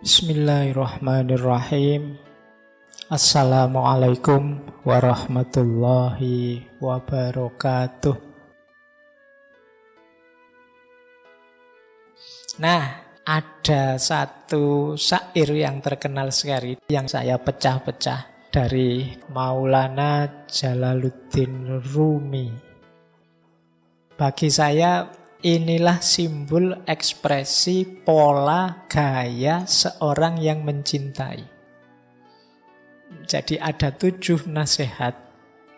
Bismillahirrahmanirrahim. Assalamualaikum warahmatullahi wabarakatuh. Nah, ada satu syair yang terkenal sekali yang saya pecah-pecah dari Maulana Jalaluddin Rumi. Bagi saya inilah simbol ekspresi pola gaya seorang yang mencintai. Jadi ada 7 nasihat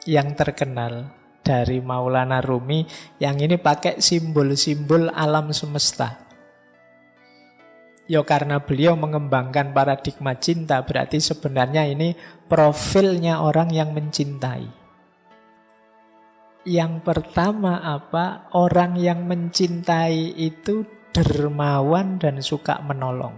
yang terkenal dari Maulana Rumi yang ini pakai simbol-simbol alam semesta. Ya karena beliau mengembangkan paradigma cinta, berarti sebenarnya ini profilnya orang yang mencintai. Yang pertama apa? Orang yang mencintai itu dermawan dan suka menolong.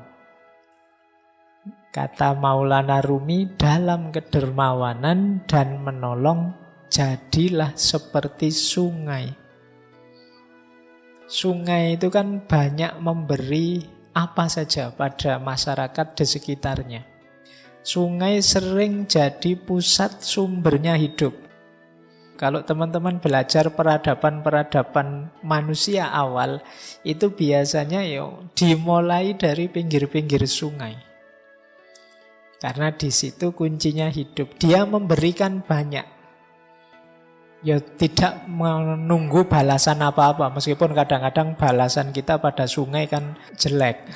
Kata Maulana Rumi, dalam kedermawanan dan menolong, jadilah seperti sungai. Sungai itu kan banyak memberi apa saja pada masyarakat di sekitarnya. Sungai sering jadi pusat sumbernya hidup. Kalau teman-teman belajar peradaban-peradaban manusia awal, itu biasanya dimulai dari pinggir-pinggir sungai. Karena di situ kuncinya hidup. Dia memberikan banyak. Ya tidak menunggu balasan apa-apa. Meskipun kadang-kadang balasan kita pada sungai kan jelek.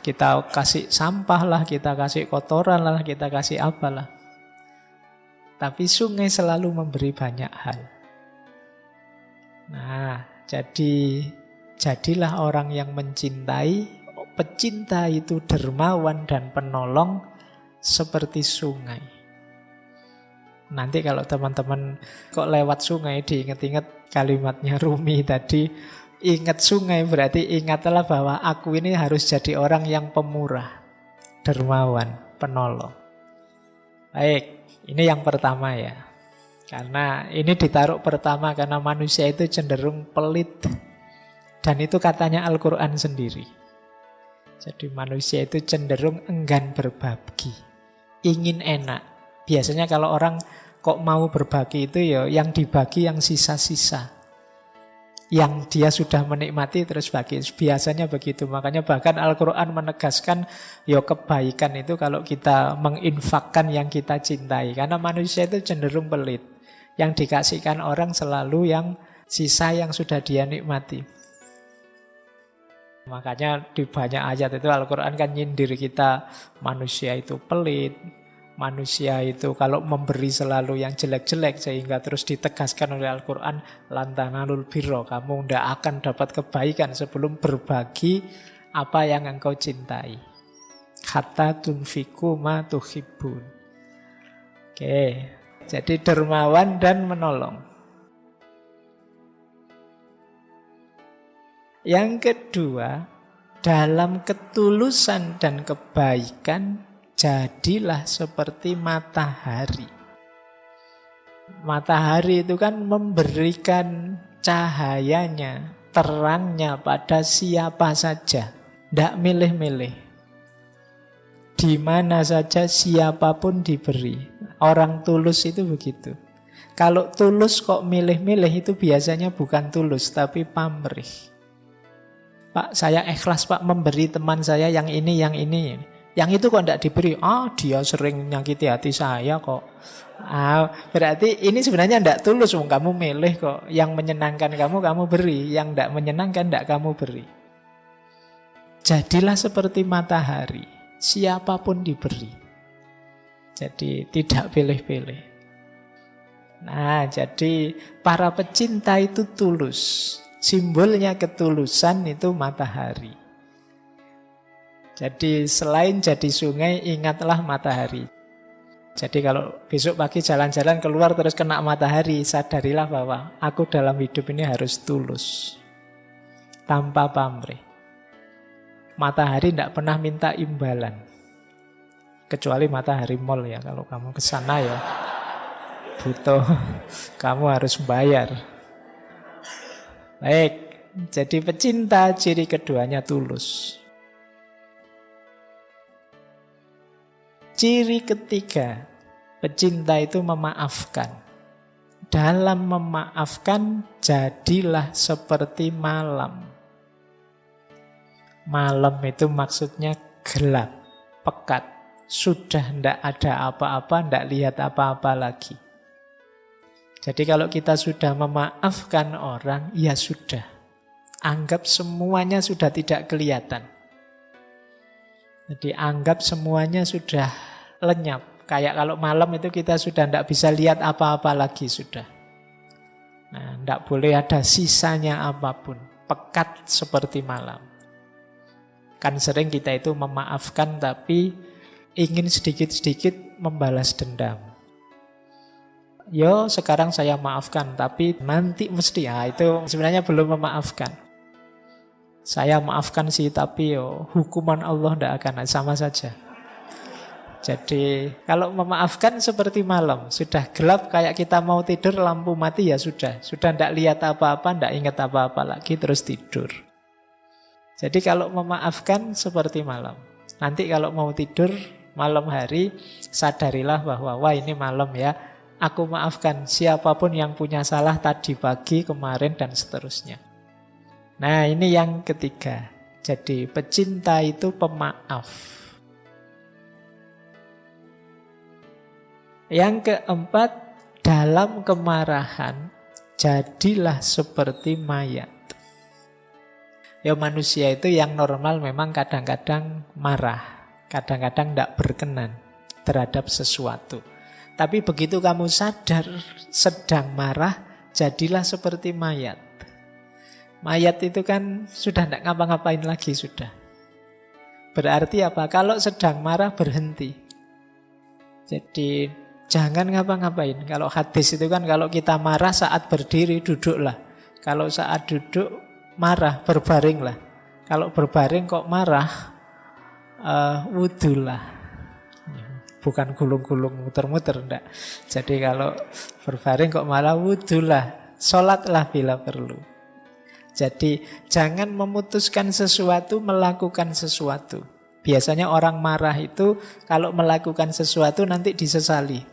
Kita kasih sampah lah, kita kasih kotoran lah, kita kasih apalah. Tapi sungai selalu memberi banyak hal. Nah, jadilah orang yang mencintai. Pecinta itu dermawan dan penolong seperti sungai. Nanti kalau teman-teman kok lewat sungai diingat-ingat kalimatnya Rumi tadi, ingat sungai berarti ingatlah bahwa aku ini harus jadi orang yang pemurah, dermawan, penolong. Baik. Ini yang pertama ya. Karena ini ditaruh pertama karena manusia itu cenderung pelit. Dan itu katanya Al-Quran sendiri. Jadi manusia itu cenderung enggan berbagi. Ingin enak. Biasanya kalau orang kok mau berbagi itu ya yang dibagi yang sisa-sisa. Yang dia sudah menikmati terus bagi. Biasanya begitu. Makanya bahkan Al-Quran menegaskan kebaikan itu kalau kita menginfakkan yang kita cintai. Karena manusia itu cenderung pelit. Yang dikasihkan orang selalu yang sisa yang sudah dia nikmati. Makanya di banyak ayat itu Al-Quran kan nyindir kita. Manusia itu pelit. Manusia itu kalau memberi selalu yang jelek-jelek sehingga terus ditegaskan oleh Al-Quran lantanalul birro, kamu tidak akan dapat kebaikan sebelum berbagi apa yang engkau cintai. Hatta tunfiku ma tuhibbun. Oke, jadi dermawan dan menolong. Yang kedua, dalam ketulusan dan kebaikan jadilah seperti matahari. Matahari itu kan memberikan cahayanya, terangnya pada siapa saja. Tidak milih-milih. Di mana saja siapapun diberi. Orang tulus itu begitu. Kalau tulus kok milih-milih itu biasanya bukan tulus tapi pamrih. Pak, saya ikhlas Pak memberi teman saya yang ini, yang ini. Yang itu kok tidak diberi? Dia sering nyakiti hati saya kok. Berarti ini sebenarnya tidak tulus. Kamu milih kok. Yang menyenangkan kamu beri. Yang tidak menyenangkan tidak kamu beri. Jadilah seperti matahari. Siapapun diberi. Jadi tidak pilih-pilih. Nah, jadi para pecinta itu tulus. Simbolnya ketulusan itu matahari. Jadi selain jadi sungai, ingatlah matahari. Jadi kalau besok pagi jalan-jalan keluar terus kena matahari, sadarilah bahwa aku dalam hidup ini harus tulus. Tanpa pamrih. Matahari tidak pernah minta imbalan. Kecuali matahari mall ya. Kalau kamu ke sana ya butuh, kamu harus bayar. Baik, jadi pecinta ciri keduanya tulus. ciri ketiga, pecinta itu memaafkan. Dalam memaafkan, jadilah seperti malam. Malam itu maksudnya gelap, pekat. Sudah tidak ada apa-apa, tidak lihat apa-apa lagi. Jadi kalau kita sudah memaafkan orang, ya sudah. Anggap semuanya sudah tidak kelihatan. Jadi anggap semuanya sudah lenyap. Kayak kalau malam itu kita sudah tidak bisa lihat apa-apa lagi sudah. Nah, tidak boleh ada sisanya apapun. Pekat seperti malam. Kan sering kita itu memaafkan tapi ingin sedikit-sedikit membalas dendam. Yo, sekarang saya maafkan tapi nanti mesti. Itu sebenarnya belum memaafkan. Saya maafkan sih tapi hukuman Allah tidak akan sama saja. Jadi kalau memaafkan seperti malam, sudah gelap kayak kita mau tidur lampu mati ya sudah tidak lihat apa-apa, tidak ingat apa-apa lagi terus tidur. Jadi kalau memaafkan seperti malam. Nanti kalau mau tidur malam hari, sadarilah bahwa wah ini malam ya, aku maafkan siapapun yang punya salah tadi pagi, kemarin dan seterusnya. Nah ini yang ketiga. Jadi pecinta itu pemaaf. Yang keempat, dalam kemarahan jadilah seperti mayat. Ya manusia itu yang normal memang kadang-kadang marah, kadang-kadang tidak berkenan terhadap sesuatu. Tapi begitu kamu sadar sedang marah, jadilah seperti mayat. Mayat itu kan sudah tidak ngapa-ngapain lagi sudah. Berarti apa? Kalau sedang marah berhenti. Jadi jangan ngapa-ngapain. Kalau hadis itu kan kalau kita marah saat berdiri duduklah. Kalau saat duduk marah, berbaringlah. Kalau berbaring kok marah, wudulah. Bukan gulung-gulung muter-muter, enggak. Jadi kalau berbaring kok marah, wudulah. Sholatlah bila perlu. Jadi jangan memutuskan sesuatu, melakukan sesuatu. Biasanya orang marah itu kalau melakukan sesuatu nanti disesali.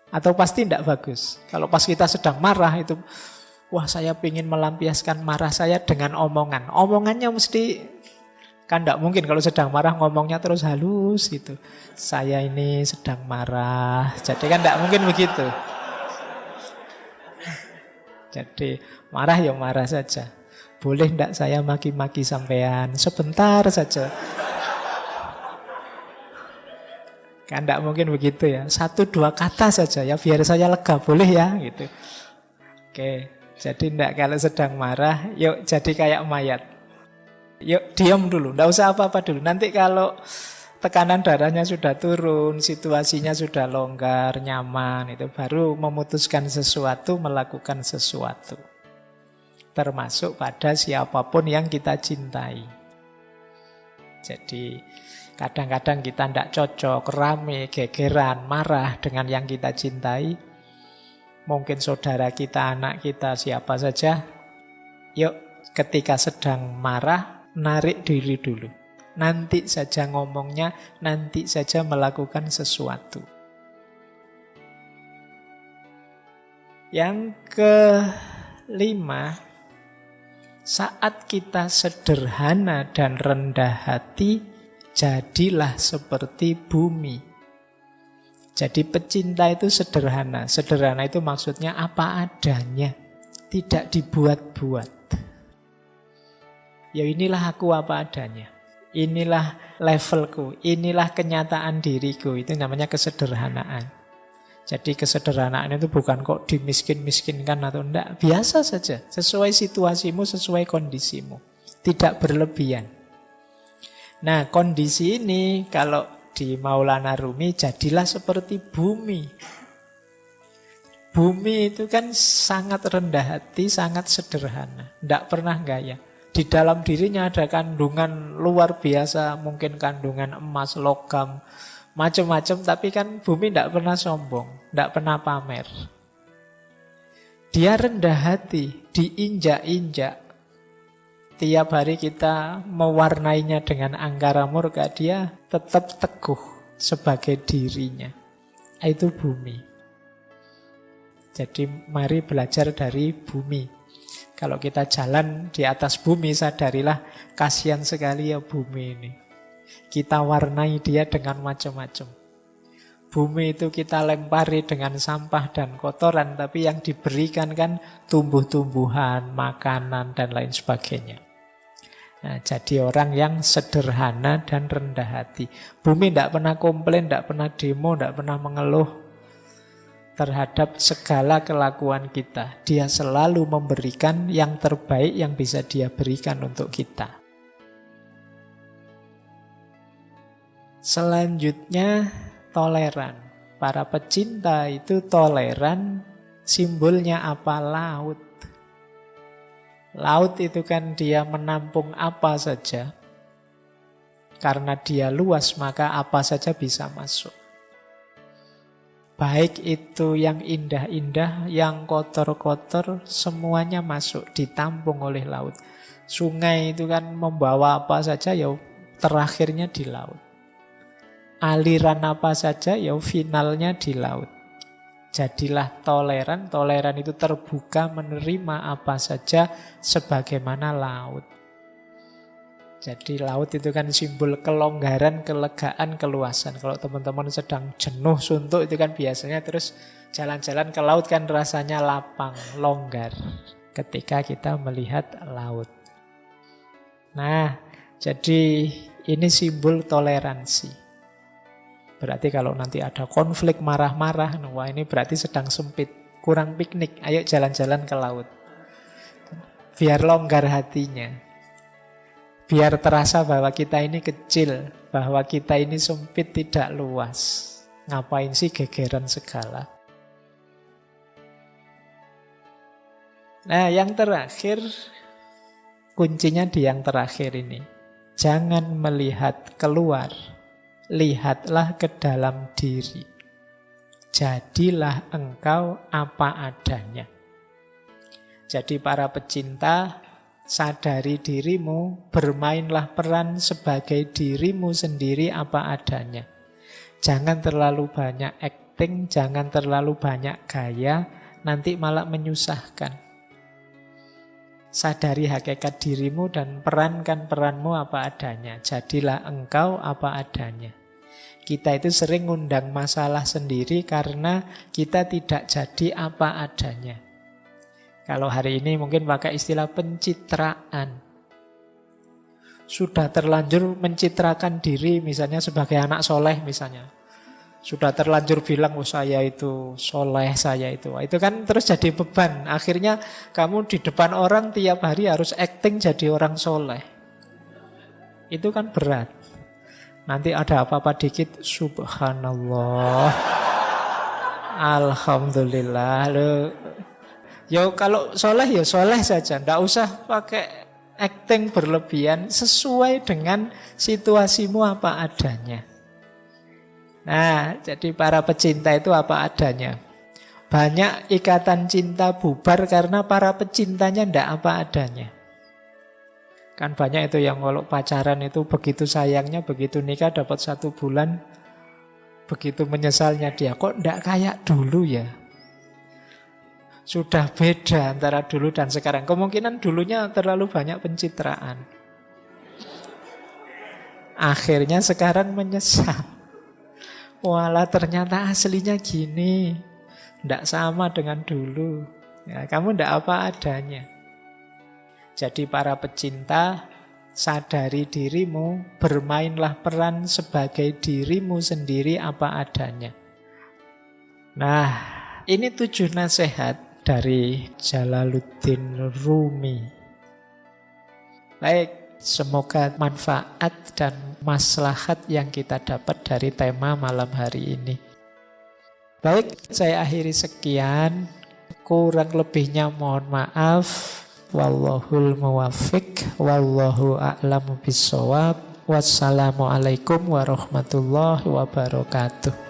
Atau pasti tidak bagus. Kalau pas kita sedang marah itu, wah saya ingin melampiaskan marah saya dengan omongan. Omongannya mesti, kan tidak mungkin kalau sedang marah ngomongnya terus halus gitu. Saya ini sedang marah. Jadi kan tidak mungkin begitu. Jadi marah ya marah saja. Boleh tidak saya maki-maki sampean? Sebentar saja. Kan tidak mungkin begitu ya. 1-2 kata saja ya biar saya lega. Boleh ya gitu. Oke. Jadi tidak, kalau sedang marah, yuk jadi kayak mayat. Yuk diam dulu, tidak usah apa-apa dulu. Nanti kalau tekanan darahnya sudah turun, situasinya sudah longgar, nyaman, itu baru memutuskan sesuatu, melakukan sesuatu. Termasuk pada siapapun yang kita cintai. Jadi kadang-kadang kita tidak cocok, rame, gegeran, marah dengan yang kita cintai. Mungkin saudara kita, anak kita, siapa saja. Yuk, ketika sedang marah, narik diri dulu. Nanti saja ngomongnya, nanti saja melakukan sesuatu. Yang kelima, saat kita sederhana dan rendah hati, jadilah seperti bumi. Jadi pecinta itu sederhana. Sederhana itu maksudnya apa adanya. Tidak dibuat-buat. Ya inilah aku apa adanya. Inilah levelku. Inilah kenyataan diriku. Itu namanya kesederhanaan. Jadi kesederhanaan itu bukan kok dimiskin-miskinkan atau enggak. Biasa saja. Sesuai situasimu, sesuai kondisimu. Tidak berlebihan. Nah kondisi ini kalau di Maulana Rumi, jadilah seperti bumi. Bumi itu kan sangat rendah hati, sangat sederhana. Tidak pernah gaya. Di dalam dirinya ada kandungan luar biasa, mungkin kandungan emas, logam, macam-macam. Tapi kan bumi tidak pernah sombong, tidak pernah pamer. Dia rendah hati, diinjak-injak. Tiap hari kita mewarnainya dengan angkara murka, dia tetap teguh. sebagai dirinya. Itu bumi. Jadi mari belajar dari bumi. Kalau kita jalan di atas bumi, sadarilah kasihan sekali ya bumi ini. Kita warnai dia dengan macam-macam. Bumi itu kita lempari dengan sampah dan kotoran, tapi yang diberikan kan tumbuh-tumbuhan, makanan, dan lain sebagainya. Nah, jadi orang yang sederhana dan rendah hati. Bumi tidak pernah komplain, tidak pernah demo, tidak pernah mengeluh terhadap segala kelakuan kita. Dia selalu memberikan yang terbaik yang bisa dia berikan untuk kita. Selanjutnya, toleran. Para pecinta itu toleran, simbolnya apa? Laut. Laut itu kan dia menampung apa saja. Karena dia luas, maka apa saja bisa masuk. Baik itu yang indah-indah, yang kotor-kotor, semuanya masuk, ditampung oleh laut. Sungai itu kan membawa apa saja, ya terakhirnya di laut. Aliran apa saja, ya finalnya di laut. Jadilah toleran. Toleran itu terbuka menerima apa saja sebagaimana laut. Jadi laut itu kan simbol kelonggaran, kelegaan, keluasan. Kalau teman-teman sedang jenuh, suntuk, itu kan biasanya terus jalan-jalan ke laut kan rasanya lapang, longgar ketika kita melihat laut. Nah, jadi ini simbol toleransi. Berarti kalau nanti ada konflik marah-marah, wah ini berarti sedang sempit, kurang piknik, ayo jalan-jalan ke laut. Biar longgar hatinya. Biar terasa bahwa kita ini kecil, bahwa kita ini sempit, tidak luas. Ngapain sih gegeran segala? Nah, yang terakhir, kuncinya di yang terakhir ini. Jangan melihat keluar, lihatlah ke dalam diri. Jadilah engkau apa adanya. Jadi para pecinta, sadari dirimu, bermainlah peran sebagai dirimu sendiri apa adanya. Jangan terlalu banyak acting, jangan terlalu banyak gaya, nanti malah menyusahkan. Sadari hakikat dirimu dan perankan peranmu apa adanya. Jadilah engkau apa adanya. Kita itu sering ngundang masalah sendiri karena kita tidak jadi apa adanya. Kalau hari ini mungkin pakai istilah pencitraan. Sudah terlanjur mencitrakan diri misalnya sebagai anak soleh misalnya. Sudah terlanjur bilang, oh saya itu soleh, saya itu. Itu kan terus jadi beban. Akhirnya kamu di depan orang tiap hari harus acting jadi orang soleh. Itu kan berat. Nanti ada apa-apa dikit, subhanallah, alhamdulillah. Ya kalau soleh ya soleh saja, ndak usah pakai acting berlebihan, sesuai dengan situasimu apa adanya. Nah, jadi para pecinta itu apa adanya. Banyak ikatan cinta bubar karena para pecintanya ndak apa adanya. Kan banyak itu yang kalau pacaran itu begitu sayangnya, begitu nikah dapat 1 bulan, begitu menyesalnya dia, kok ndak kayak dulu ya. Sudah beda antara dulu dan sekarang. Kemungkinan dulunya terlalu banyak pencitraan. Akhirnya sekarang menyesal. Walah ternyata aslinya gini. Tidak sama dengan dulu. Ya, kamu tidak apa adanya. Jadi para pecinta, sadari dirimu, bermainlah peran sebagai dirimu sendiri apa adanya. Nah, ini 7 nasihat dari Jalaluddin Rumi. Baik, semoga manfaat dan maslahat yang kita dapat dari tema malam hari ini. Baik, saya akhiri sekian. Kurang lebihnya mohon maaf. Wallahul muwaffiq, wallahu a'lamu bissawab. Wassalamualaikum warahmatullahi wabarakatuh.